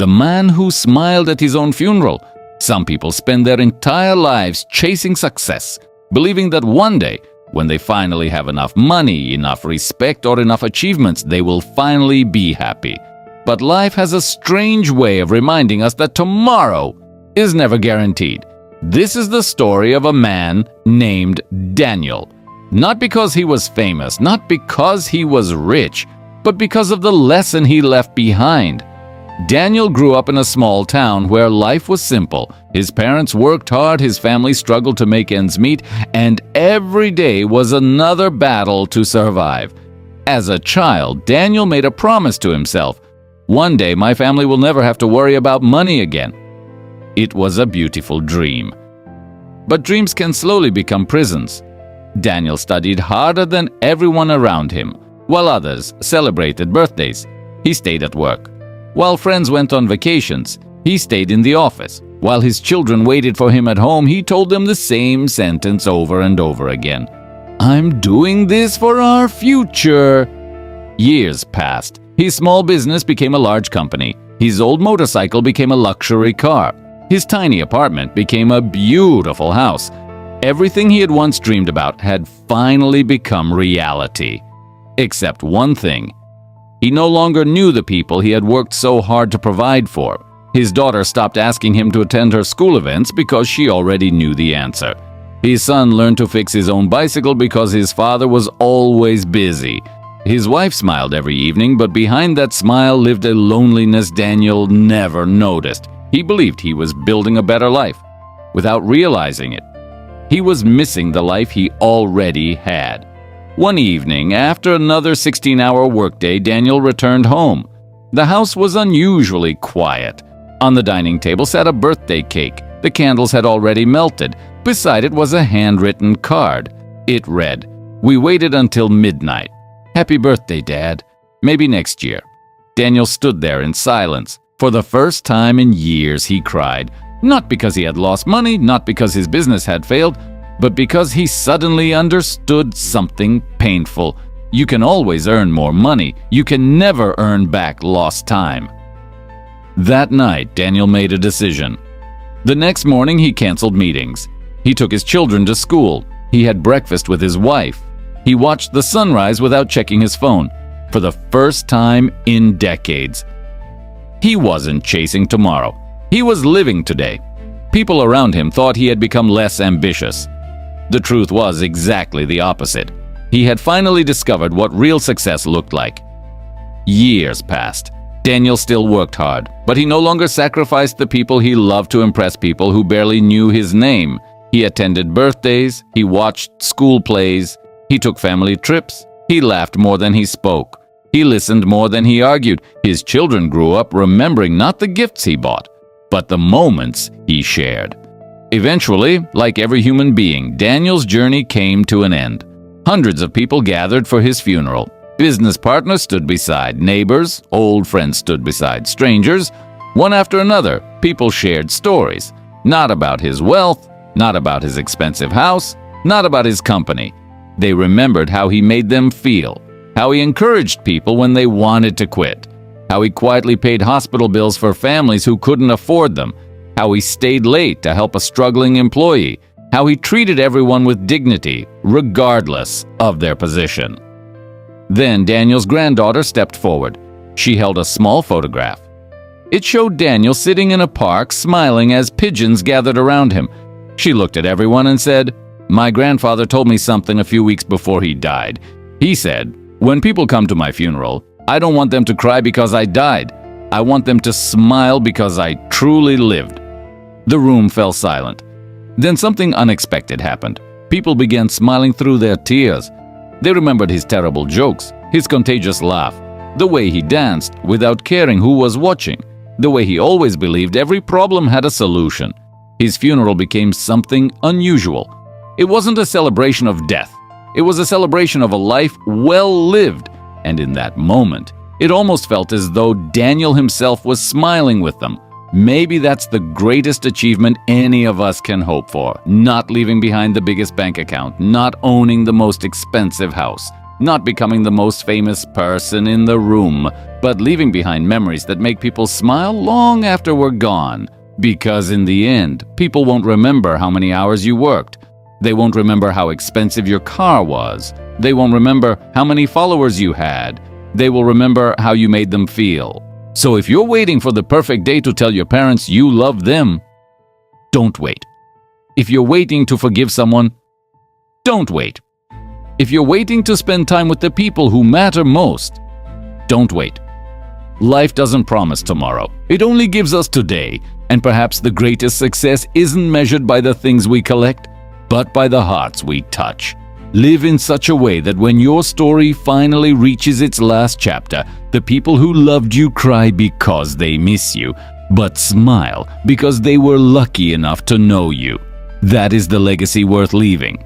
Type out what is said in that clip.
the man who smiled at his own funeral. Some people spend their entire lives chasing success, believing that one day, when they finally have enough money, enough respect, or enough achievements, they will finally be happy. But life has a strange way of reminding us that tomorrow is never guaranteed. This is the story of a man named Daniel. Not because he was famous, not because he was rich, but because of the lesson he left behind. Daniel grew up in a small town where life was simple. His parents worked hard, his family struggled to make ends meet, and every day was another battle to survive. As a child, Daniel made a promise to himself. One day, my family will never have to worry about money again. It was a beautiful dream. But dreams can slowly become prisons. Daniel studied harder than everyone around him. While others celebrated birthdays, he stayed at work. While friends went on vacations, he stayed in the office. While his children waited for him at home, he told them the same sentence over and over again. "I'm doing this for our future." Years passed. His small business became a large company. His old motorcycle became a luxury car. His tiny apartment became a beautiful house. Everything he had once dreamed about had finally become reality. Except one thing. He no longer knew the people he had worked so hard to provide for. His daughter stopped asking him to attend her school events because she already knew the answer. His son learned to fix his own bicycle because his father was always busy. His wife smiled every evening, but behind that smile lived a loneliness Daniel never noticed. He believed he was building a better life, without realizing it. He was missing the life he already had. One evening, after another 16-hour workday, Daniel returned home. The house was unusually quiet. On the dining table sat a birthday cake. The candles had already melted. Beside it was a handwritten card. It read, "We waited until midnight. Happy birthday, Dad. Maybe next year." Daniel stood there in silence. For the first time in years, he cried. Not because he had lost money, not because his business had failed, but because he suddenly understood something painful. You can always earn more money. You can never earn back lost time. That night, Daniel made a decision. The next morning, he canceled meetings. He took his children to school. He had breakfast with his wife. He watched the sunrise without checking his phone. For the first time in decades. He wasn't chasing tomorrow. He was living today. People around him thought he had become less ambitious. The truth was exactly the opposite. He had finally discovered what real success looked like. Years passed. Daniel still worked hard, but he no longer sacrificed the people he loved to impress people who barely knew his name. He attended birthdays, he watched school plays, he took family trips, he laughed more than he spoke. He listened more than he argued. His children grew up remembering not the gifts he bought, but the moments he shared. Eventually, like every human being, Daniel's journey came to an end. Hundreds of people gathered for his funeral. Business partners stood beside neighbors, old friends stood beside strangers. One after another, people shared stories. Not about his wealth, not about his expensive house, not about his company. They remembered how he made them feel, how he encouraged people when they wanted to quit, how he quietly paid hospital bills for families who couldn't afford them, how he stayed late to help a struggling employee, how he treated everyone with dignity, regardless of their position. Then Daniel's granddaughter stepped forward. She held a small photograph. It showed Daniel sitting in a park, smiling as pigeons gathered around him. She looked at everyone and said, "My grandfather told me something a few weeks before he died. He said, when people come to my funeral, I don't want them to cry because I died. I want them to smile because I truly lived." The room fell silent. Then something unexpected happened. People began smiling through their tears. They remembered his terrible jokes, his contagious laugh, the way he danced without caring who was watching, the way he always believed every problem had a solution. His funeral became something unusual. It wasn't a celebration of death. It was a celebration of a life well lived. And in that moment, it almost felt as though Daniel himself was smiling with them. Maybe that's the greatest achievement any of us can hope for. Not leaving behind the biggest bank account, not owning the most expensive house, not becoming the most famous person in the room, but leaving behind memories that make people smile long after we're gone. Because in the end, people won't remember how many hours you worked. They won't remember how expensive your car was. They won't remember how many followers you had. They will remember how you made them feel. So if you're waiting for the perfect day to tell your parents you love them, don't wait. If you're waiting to forgive someone, don't wait. If you're waiting to spend time with the people who matter most, don't wait. Life doesn't promise tomorrow. It only gives us today. And perhaps the greatest success isn't measured by the things we collect, but by the hearts we touch. Live in such a way that when your story finally reaches its last chapter, the people who loved you cry because they miss you, but smile because they were lucky enough to know you. That is the legacy worth leaving.